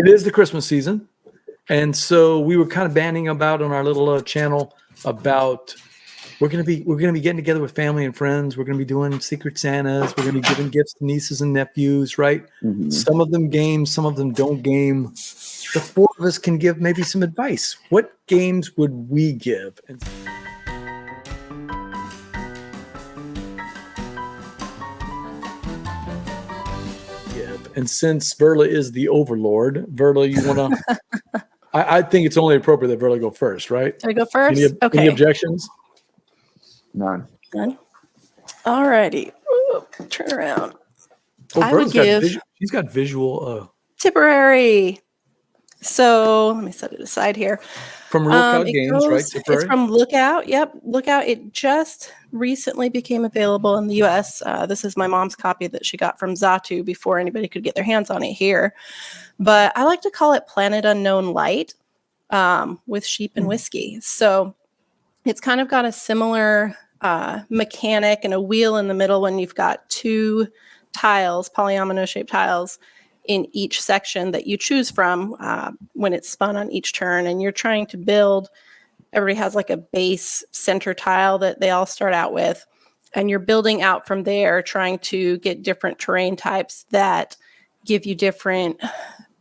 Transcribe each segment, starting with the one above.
It is the Christmas season. And so we were kind of banding about on our little channel about we're gonna be getting together with family and friends. We're gonna be doing Secret Santas. We're gonna be giving gifts to nieces and nephews, right? Mm-hmm. Some of them game, some of them don't game. The four of us can give maybe some advice. What games would we give? And since Verla is the overlord, Verla, you want to? I think it's only appropriate that Verla go first, right? Should I go first? Any objections? None. All righty. Turn around. Oh, I would give she's got visual. Tipperary. So let me set it aside here. From Lookout Games, right? Tipperary? It's from Lookout. Yep, Lookout. It just recently became available in the U.S. This is my mom's copy that she got from Zatu before anybody could get their hands on it here. But I like to call it Planet Unknown Light with sheep and whiskey. So it's kind of got a similar mechanic and a wheel in the middle when you've got two tiles, polyomino-shaped tiles, in each section that you choose from when it's spun on each turn, and you're trying to build. Everybody has like a base center tile that they all start out with, and you're building out from there, trying to get different terrain types that give you different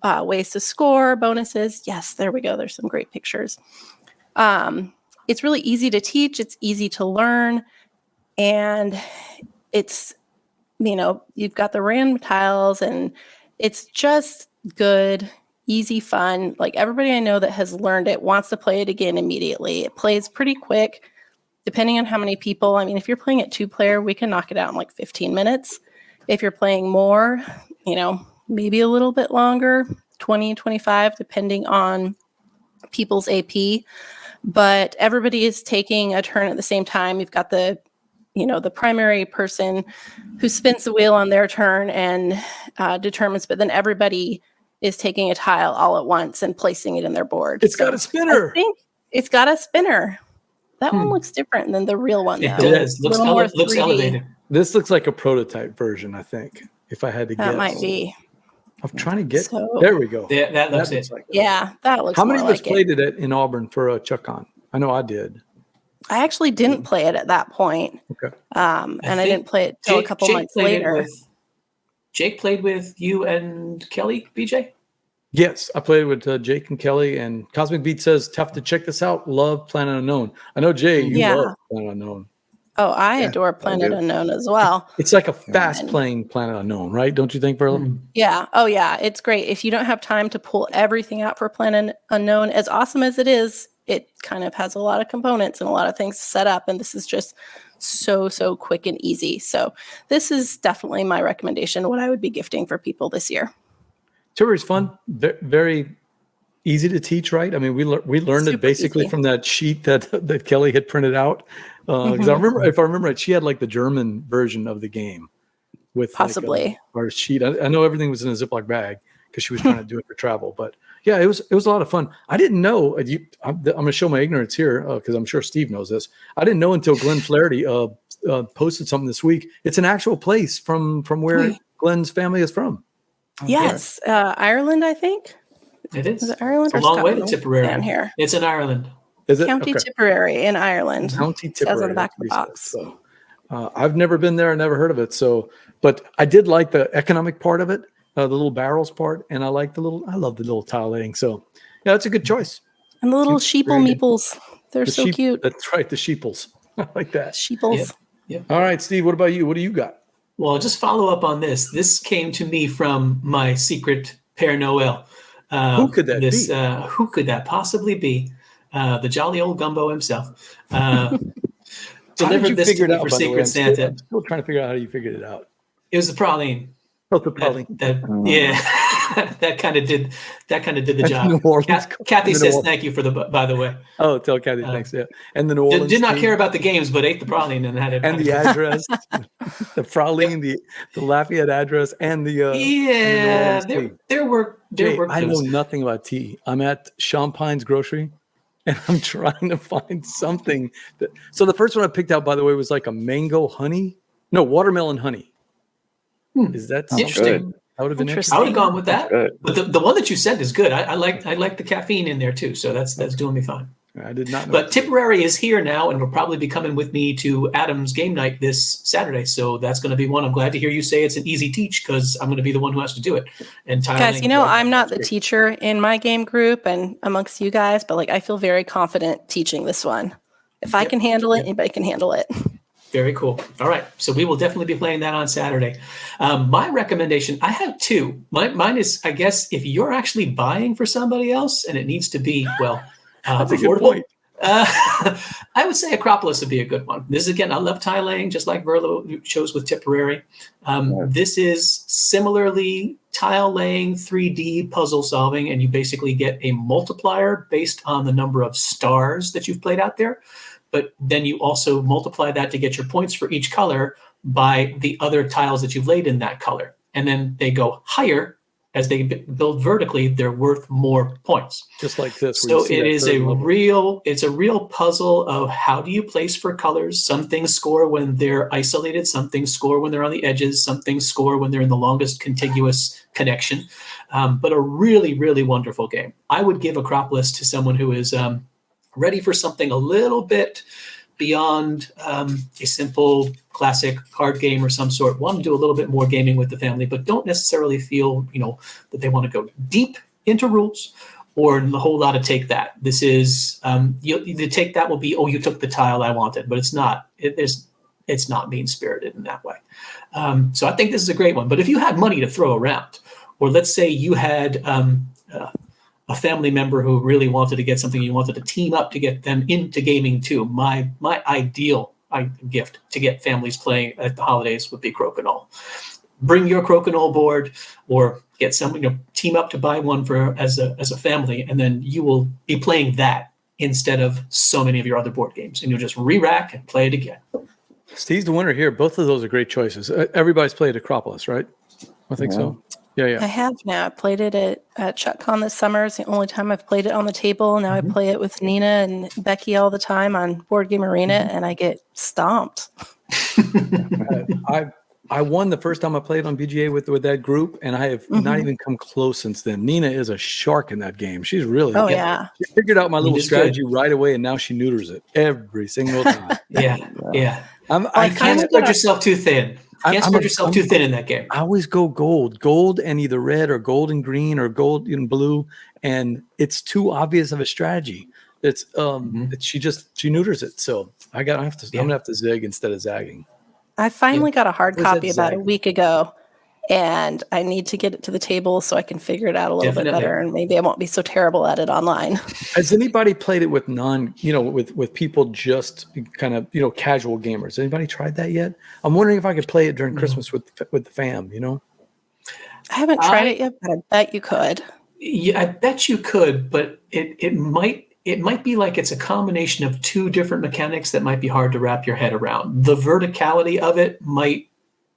ways to score, bonuses. Yes, there we go. There's some great pictures. It's really easy to teach. It's easy to learn, and it's, you've got the random tiles, and it's just good, easy fun. Like everybody I know that has learned it wants to play it again immediately. It plays pretty quick, depending on how many people. I mean, if you're playing it 2-player, we can knock it out in like 15 minutes. If you're playing more, maybe a little bit longer, 20, 25, depending on people's AP. But everybody is taking a turn at the same time. You've got the primary person who spins the wheel on their turn and determines, but then everybody is taking a tile all at once and placing it in their board. It's got a spinner. I think it's got a spinner. That one looks different than the real one, though. It does. Looks elevated. This looks like a prototype version, I think, if I had to guess. That might be. I'm trying to get. There we go. Yeah, that looks it. Like yeah, that looks. How many of of us like played it in Auburn for a ChuckCon? I know I did. I actually didn't play it at that point. Okay. And I didn't play it till a couple months later. Jake played with you and Kelly, BJ? Yes, I played with Jake and Kelly, and Cosmic Beat says, tough to check this out. Love Planet Unknown. I know, Jay, you love Planet Unknown. Oh, I adore Planet Unknown as well. It's like a fast-playing Planet Unknown, right? Don't you think, Verla? Yeah. Oh, yeah. It's great. If you don't have time to pull everything out for Planet Unknown, as awesome as it is, it kind of has a lot of components and a lot of things to set up. And this is just so quick and easy. So this is definitely my recommendation, what I would be gifting for people this year. Tipperary is fun. Very easy to teach, right? I mean, we learned it basically from that sheet that Kelly had printed out. Because I remember, if I remember right, she had like the German version of the game with possibly our sheet. I know everything was in a Ziploc bag because she was trying to do it for travel. But yeah, it was a lot of fun. I didn't know. I'm going to show my ignorance here because I'm sure Steve knows this. I didn't know until Glenn Flaherty posted something this week. It's an actual place from where Glenn's family is from. Yes, Ireland, I think. It is. Is it Ireland? It's a long way to Tipperary. Down here. It's in Ireland. Is it? County Tipperary in Ireland. County Tipperary. Says on the back of the box. So, I've never been there. I never heard of it. So, but I did like the economic part of it, the little barrels part, and I love the little tile laying. So, yeah, that's a good choice. And the little sheeple meeples. They're so cute. That's right. The sheeples. I like that. Sheeples. Yeah. All right, Steve, what about you? What do you got? Well, just follow up on this. This came to me from my secret Père Noël. Who could that be? Who could that possibly be? The jolly old Gumbo himself. Delivered this to me for Secret Santa. I'm still trying to figure out how you figured it out. It was the praline. Oh, the praline. That kind of did the job. Kathy says thank you by the way. Oh, tell Kathy thanks. Yeah, and the New Orleans did not care about the games, but ate the praline and had it. And the address, the praline, the Lafayette address, and the there were. I know nothing about tea. I'm at Champagne's Grocery, and I'm trying to find something. So the first one I picked out, by the way, was like a mango honey. No, watermelon honey. Is that interesting? That would have been Interesting. I would have gone with that. Good. But the one that you said is good. I like the caffeine in there too. So that's doing me fine. I did not know. But Tipperary is here now and will probably be coming with me to Adam's game night this Saturday. So that's going to be one. I'm glad to hear you say it's an easy teach because I'm going to be the one who has to do it. And Guys, I'm not the teacher in my game group and amongst you guys, but like I feel very confident teaching this one. If I can handle it, anybody can handle it. Very cool. All right. So we will definitely be playing that on Saturday. My recommendation, I have two. Mine is, I guess, if you're actually buying for somebody else and it needs to be, that's a good point. I would say Acropolis would be a good one. This is, again, I love tiling, just like Verla chose with Tipperary. This is similarly tile laying, 3D puzzle solving, and you basically get a multiplier based on the number of stars that you've played out there. But then you also multiply that to get your points for each color by the other tiles that you've laid in that color. And then they go higher as they build vertically, they're worth more points. Just like this. So it is it's a real puzzle of how do you place for colors. Some things score when they're isolated. Some things score when they're on the edges. Some things score when they're in the longest contiguous connection. But a really, really wonderful game. I would give Acropolis to someone who is ready for something a little bit beyond a simple classic card game or some sort. Want to do a little bit more gaming with the family, but don't necessarily feel, that they want to go deep into rules or a whole lot of take that. This is, the take that will be, oh, you took the tile I wanted, but it's not. It's not mean-spirited in that way. So I think this is a great one. But if you had money to throw around, or let's say you had a family member who really wanted to get something, you wanted to team up to get them into gaming too. My ideal gift to get families playing at the holidays would be Crokinole. Bring your Crokinole board or get someone, team up to buy one for as a family, and then you will be playing that instead of so many of your other board games, and you'll just re-rack and play it again. Steve's the winner here. Both of those are great choices. Everybody's played Acropolis, right? I think so. Yeah. I have now. I played it at ChuckCon this summer. It's the only time I've played it on the table. Now I play it with Nina and Becky all the time on Board Game Arena, and I get stomped. I won the first time I played on BGA with that group, and I have not even come close since then. Nina is a shark in that game. She's really good. Yeah. She figured out my little strategy right away, and now she neuters it every single time. Yeah. I can't spread yourself too thin. Can't spread yourself too thin in that game. I always go gold and either red or gold and green or gold and blue, and it's too obvious of a strategy. It's she neuters it. So I'm gonna have to zig instead of zagging. I finally got a hard copy about a week ago, and I need to get it to the table so I can figure it out a little bit better, and maybe I won't be so terrible at it online. Has anybody played it with with people just kind of, casual gamers? Anybody tried that yet? I'm wondering if I could play it during Christmas with the fam, I haven't tried it yet, but I bet you could. Yeah, I bet you could, but it might be like it's a combination of two different mechanics that might be hard to wrap your head around. The verticality of it might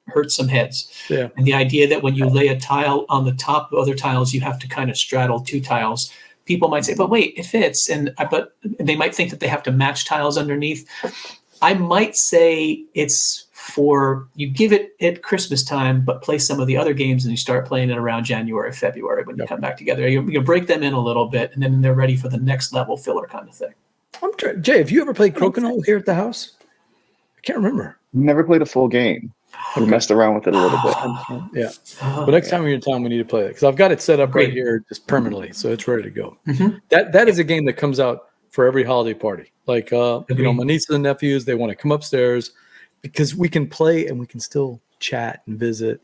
hurt some heads. Yeah. And the idea that when you lay a tile on the top of other tiles, you have to kind of straddle two tiles. People might say, but wait, it fits. But they might think that they have to match tiles underneath. I might say it's for, you give it at Christmas time, but play some of the other games and you start playing it around January, February when you come back together. You break them in a little bit, and then they're ready for the next level filler kind of thing. Jay, have you ever played Crokinole here at the house? I can't remember. Never played a full game. We messed around with it a little bit. Yeah. But next time you're in town, we need to play it because I've got it set up right here just permanently, so it's ready to go. That is a game that comes out for every holiday party. Like my nieces and nephews, they want to come upstairs because we can play and we can still chat and visit.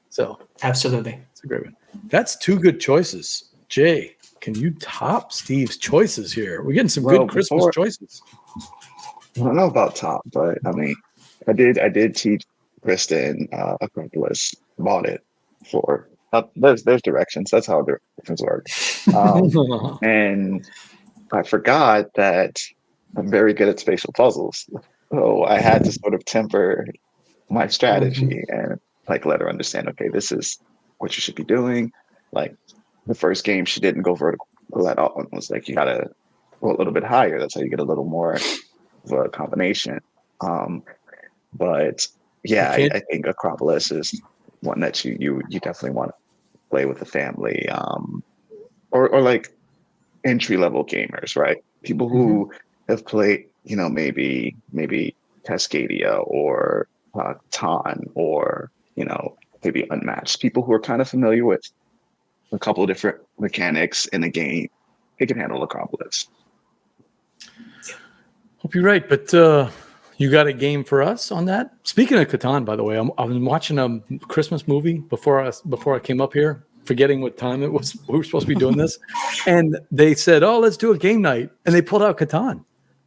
So absolutely, it's a great one. That's two good choices. Jay, can you top Steve's choices here? We're getting some good Christmas choices. I don't know about top, but I mean, I did teach Kristen Acropolis. Bought it for there's directions. That's how directions work. And I forgot that I'm very good at spatial puzzles. So I had to sort of temper my strategy and let her understand, okay, this is what you should be doing. Like the first game, she didn't go vertical at all. It was like, you got to go a little bit higher. That's how you get a little more of a combination. But yeah, I think Acropolis is one that you definitely want play with the family, or like entry level gamers, right? People who have played, maybe Cascadia or Ton, or maybe Unmatched. People who are kind of familiar with a couple of different mechanics in the game, they can handle Acropolis. Hope you're right, but you got a game for us on that? Speaking of Catan, by the way, I've been watching a Christmas movie before I came up here, forgetting what time it was. We were supposed to be doing this, and they said, "Oh, let's do a game night," and they pulled out Catan.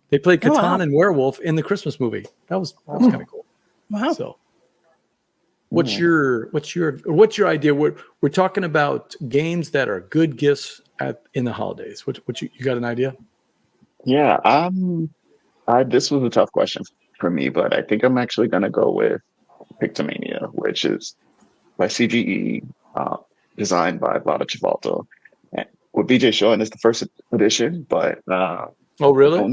They played Catan and Werewolf in the Christmas movie. That was kind of cool. Wow. So, what's your idea? We're talking about games that are good gifts in the holidays. What you got an idea? Yeah, this was a tough question for me, but I think I'm actually going to go with Pictomania, which is by CGE, designed by Vlada Chivalto. And what BJ showing is the first edition, but oh really? I don't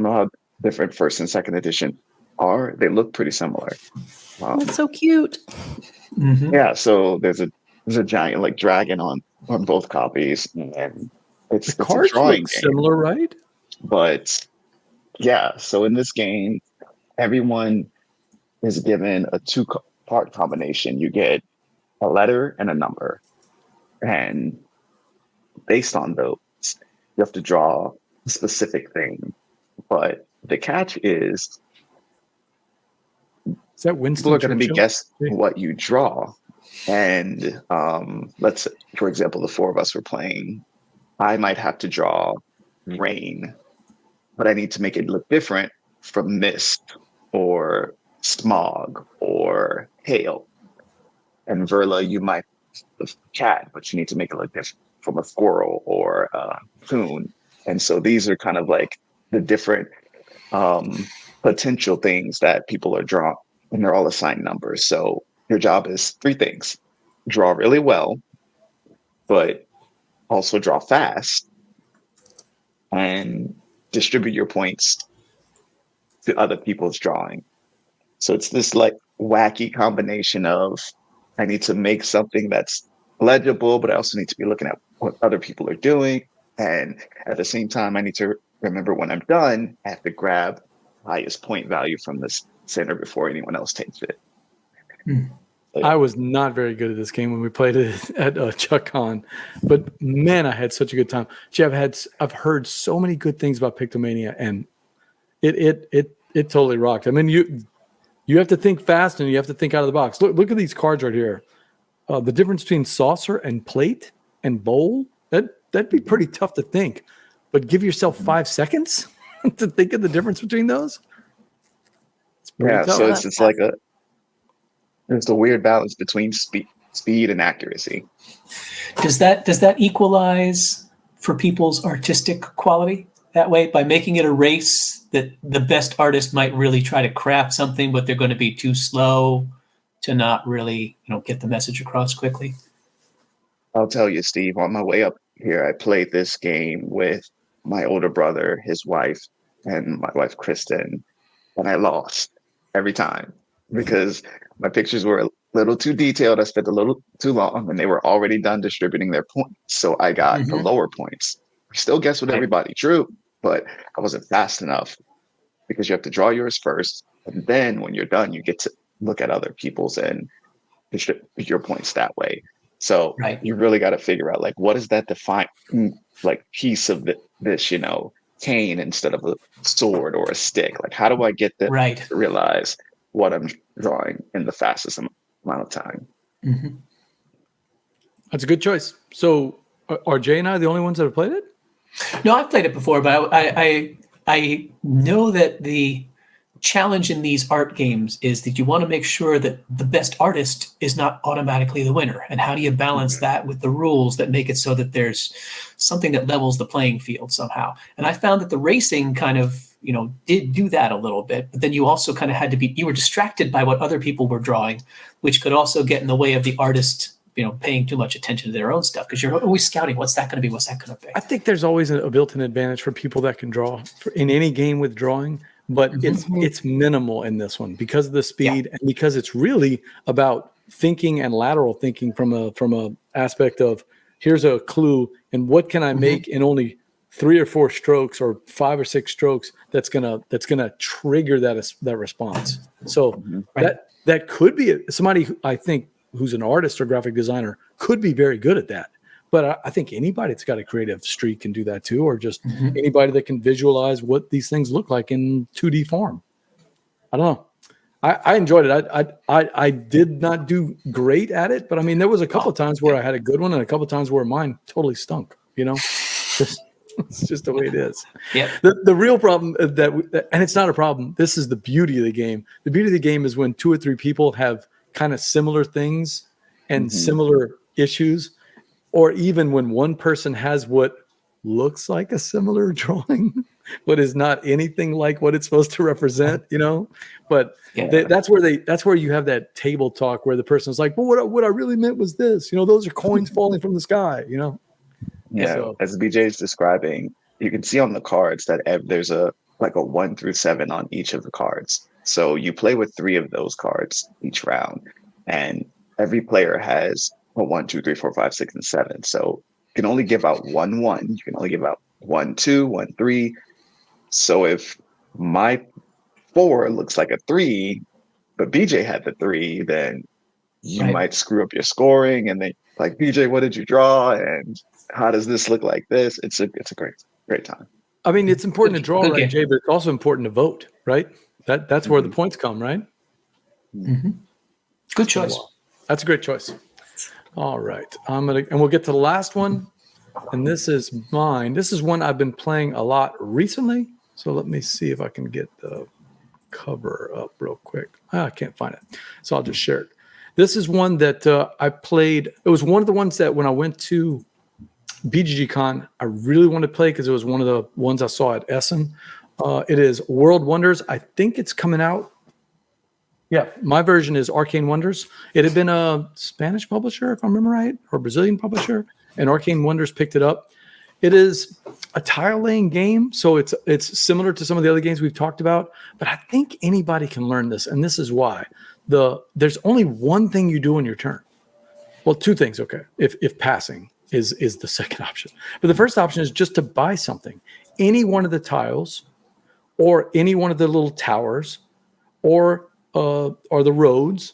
know how different first and second edition are. They look pretty similar. That's so cute. Yeah, so there's a giant like dragon on both copies, and it's The cards a drawing look game. similar, right? But yeah, so in this game, everyone is given a two-part combination. You get a letter and a number. And based on those, you have to draw a specific thing. But the catch is that Winston people are going to be Churchill? guess what you draw. And let's say, for example, the four of us were playing. I might have to draw rain, but I need to make it look different from mist or smog or hail. And Verla, you might have a cat, but you need to make it look different from a squirrel or a coon. And so these are kind of like the different potential things that people are drawing, and they're all assigned numbers. So your job is three things: draw really well, but also draw fast, and distribute your points to other people's drawing. So it's this like wacky combination of I need to make something that's legible, but I also need to be looking at what other people are doing. And at the same time, I need to remember when I'm done, I have to grab highest point value from this center before anyone else takes it. I was not very good at this game when we played it at ChuckCon, but man, I had such a good time. I've heard so many good things about Pictomania, and it totally rocked. I mean, you have to think fast and you have to think out of the box. Look at these cards right here. The difference between saucer and plate and bowl, that'd be pretty tough to think. But give yourself 5 seconds to think of the difference between those. It's pretty tough. So it's like there's a weird balance between speed and accuracy. Does that equalize for people's artistic quality that way, by making it a race that the best artist might really try to craft something, but they're going to be too slow to not really, get the message across quickly? I'll tell you, Steve, on my way up here, I played this game with my older brother, his wife, and my wife, Kristen, and I lost every time because my pictures were a little too detailed. I spent a little too long, and they were already done distributing their points. So I got the lower points. I still guessed with everybody, true, but I wasn't fast enough because you have to draw yours first. And then when you're done, you get to look at other people's and distribute your points that way. So you really got to figure out, like, what is that define, like, piece of this, cane instead of a sword or a stick? Like, how do I get them to realize what I'm drawing in the fastest amount of time? Mm-hmm. That's a good choice. So are Jay and I the only ones that have played it? No, I've played it before, but I know that the challenge in these art games is that you want to make sure that the best artist is not automatically the winner. And how do you balance that with the rules that make it so that there's something that levels the playing field somehow? And I found that the racing kind of, did do that a little bit, but then you also kind of you were distracted by what other people were drawing, which could also get in the way of the artist, paying too much attention to their own stuff, because you're always scouting, what's that going to be? What's that going to be? I think there's always a built-in advantage for people that can draw in any game with drawing. But it's minimal in this one because of the speed and because it's really about thinking and lateral thinking from a aspect of here's a clue and what can I make in only 3 or 4 strokes or 5 or 6 strokes that's gonna trigger that response. So that could be somebody who, I think, who's an artist or graphic designer could be very good at that. But I think anybody that's got a creative streak can do that too, or just anybody that can visualize what these things look like in 2D form. I don't know. I enjoyed it. I did not do great at it, but I mean, there was a couple of times where I had a good one and a couple of times where mine totally stunk, you know? It's just the way it is. Yeah. The real problem and it's not a problem. This is the beauty of the game. The beauty of the game is when 2 or 3 people have kind of similar things and similar issues, or even when one person has what looks like a similar drawing, but is not anything like what it's supposed to represent, you know? But that's where you have that table talk where the person's like, well, what I really meant was this, you know, those are coins falling from the sky, you know? Yeah, So, as BJ is describing, you can see on the cards that there's a 1 through 7 on each of the cards. So you play with 3 of those cards each round, and every player has a 1, 2, 3, 4, 5, 6, and 7. So you can only give out 1, 1. You can only give out 1, 2, 1, 3. So if my 4 looks like a 3, but BJ had the 3, then you might screw up your scoring, and then like, BJ, what did you draw? And how does this look like this? It's a great time. I mean, it's important to draw, right, Jay, but it's also important to vote, right? That's where the points come, right? Good choice. That's a great choice. All right. And we'll get to the last one. And this is mine. This is one I've been playing a lot recently. So let me see if I can get the cover up real quick. I can't find it. So I'll just share it. This is one that I played. It was one of the ones that when I went to BGG I really wanted to play because it was one of the ones I saw at Essen. It is World Wonders. I think it's coming out. Yeah, my version is Arcane Wonders. It had been a Spanish publisher, if I remember right, or Brazilian publisher, and Arcane Wonders picked it up. It is a tile laying game, so it's similar to some of the other games we've talked about, but I think anybody can learn this, and this is why. There's only one thing you do on your turn. Well, 2 things, okay, if passing is the second option. But the first option is just to buy something. Any one of the tiles, or any one of the little towers, or the roads,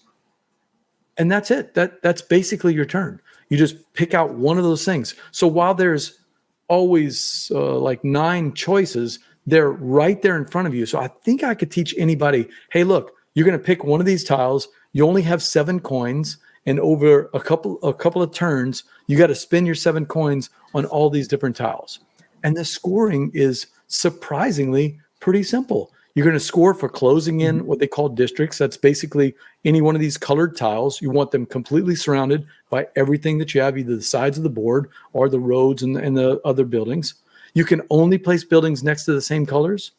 and that's it. That's basically your turn. You just pick out one of those things. So while there's always like 9 choices, they're right there in front of you. So I think I could teach anybody, hey, look, you're going to pick one of these tiles. You only have 7 coins, and over a couple of turns, you got to spend your 7 coins on all these different tiles. And the scoring is surprisingly pretty simple. You're going to score for closing in what they call districts. That's basically any one of these colored tiles. You want them completely surrounded by everything that you have, either the sides of the board or the roads and the other buildings. You can only place buildings next to the same colors.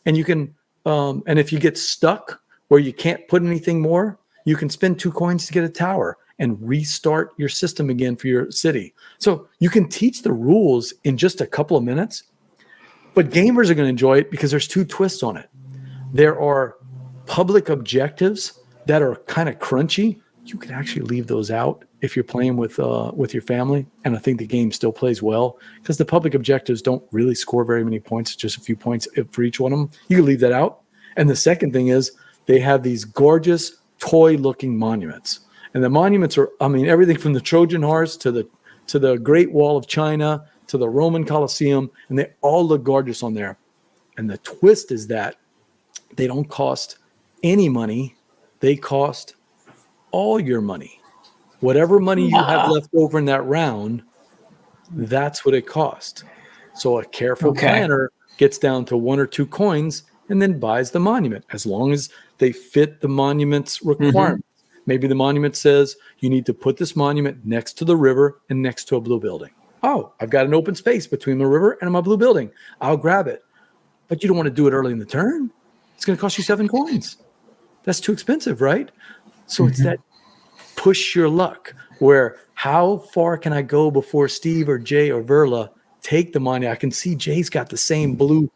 And you can, and if you get stuck where you can't put anything more, you can spend 2 coins to get a tower and restart your system again for your city. So you can teach the rules in just a couple of minutes, but gamers are going to enjoy it because there's 2 twists on it. There are public objectives that are kind of crunchy. You can actually leave those out if you're playing with your family, and I think the game still plays well because the public objectives don't really score very many points, just a few points for each one of them. You can leave that out. And the second thing is they have these gorgeous toy-looking monuments, and the monuments are, I mean, everything from the Trojan horse to the Great Wall of China to the Roman Colosseum, and they all look gorgeous on there. And the twist is that they don't cost any money. They cost all your money. Whatever money you have left over in that round, that's what it costs. So a careful planner gets down to 1 or 2 coins and then buys the monument, as long as they fit the monument's requirements. Maybe the monument says you need to put this monument next to the river and next to a blue building. Oh, I've got an open space between the river and my blue building. I'll grab it. But you don't want to do it early in the turn. It's going to cost you 7 coins. That's too expensive, right? So it's that push your luck, where how far can I go before Steve or Jay or Verla take the money? I can see Jay's got the same blue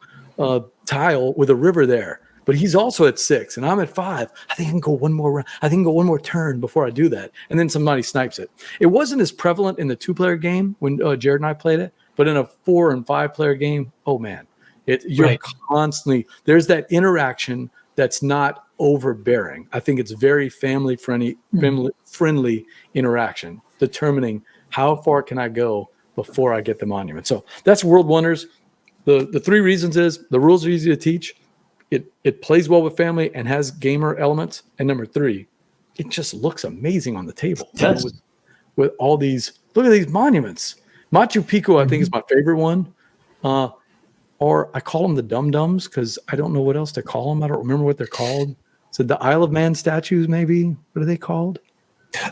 tile with a river there. but he's also at 6 and I'm at 5. I think I can go one more round. I think I can go one more turn before I do that. And then somebody snipes it. It wasn't as prevalent in the 2-player game when Jared and I played it, but in a 4 and 5-player game, oh man, you're constantly, there's that interaction that's not overbearing. I think it's very family friendly interaction, determining how far can I go before I get the monument. So that's World Wonders. The 3 reasons is the rules are easy to teach. It plays well with family and has gamer elements. And number 3, it just looks amazing on the table. It does. With all these, look at these monuments. Machu Picchu, I think, is my favorite one. Or I call them the dum-dums because I don't know what else to call them. I don't remember what they're called. So the Isle of Man statues, maybe? What are they called?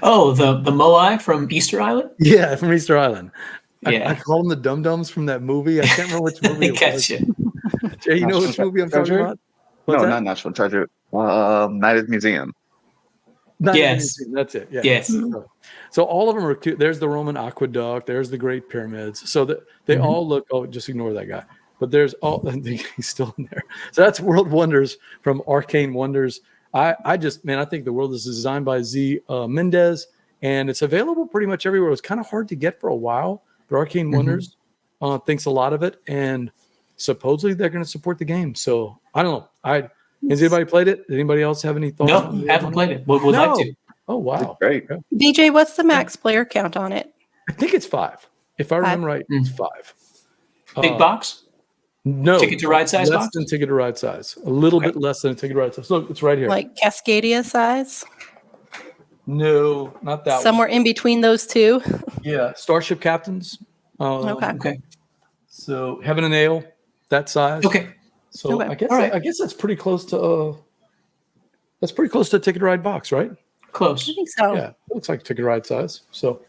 Oh, the Moai from Easter Island? Yeah, from Easter Island. Yeah. I call them the dum-dums from that movie. I can't remember which movie it was. Gotcha. Jay, you know which movie I'm talking about? What's No, that? not National Treasure. Night at the Museum. Not Yes. Museum, that's it. Yeah. Yes. So all of them are cute. There's the Roman aqueduct. There's the Great Pyramids. So they all look. Oh, just ignore that guy. But there's all. He's still in there. So that's World Wonders from Arcane Wonders. I think the world is designed by Z Mendez, and it's available pretty much everywhere. It was kind of hard to get for a while, but Arcane Wonders thinks a lot of it, and supposedly they're going to support the game. So I don't know. Has anybody played it? Did anybody else have any thoughts? No, haven't played it. Would like to. Oh wow, Great. Okay. DJ, what's the max player count on it? I think it's 5. If I remember right, it's 5. Big box? No, Ticket to ride size less box? than ticket to ride size. A little bit less than a ticket to ride size. Look, it's right here. Like Cascadia size? No, not that Somewhere in between those two? one. Yeah, Starship Captains. Okay. Okay. So Heaven and Ale, that size. Okay. So Okay. I guess All right. I guess that's pretty close to a ticket to ride box, right? Close. I think so. Yeah, it looks like ticket to ride size. So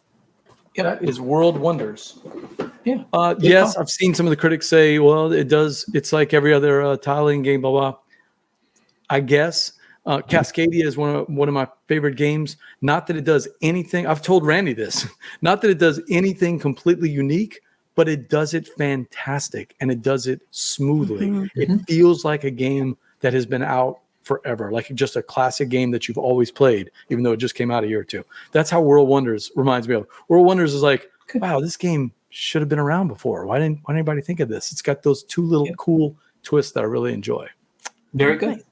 Yep. that is World Wonders. Yeah. Yes, call. I've seen some of the critics say, well, it does. It's like every other tiling game, blah, blah. I guess Cascadia is one of my favorite games. Not that it does anything. I've told Randy this. Not that it does anything completely unique, but it does it fantastic and it does it smoothly. It feels like a game that has been out forever, like just a classic game that you've always played, even though it just came out a year or two. That's how World Wonders reminds me of. World Wonders is like, wow, this game should have been around before. Why didn't anybody think of this? It's got those 2 little cool twists that I really enjoy. Very good.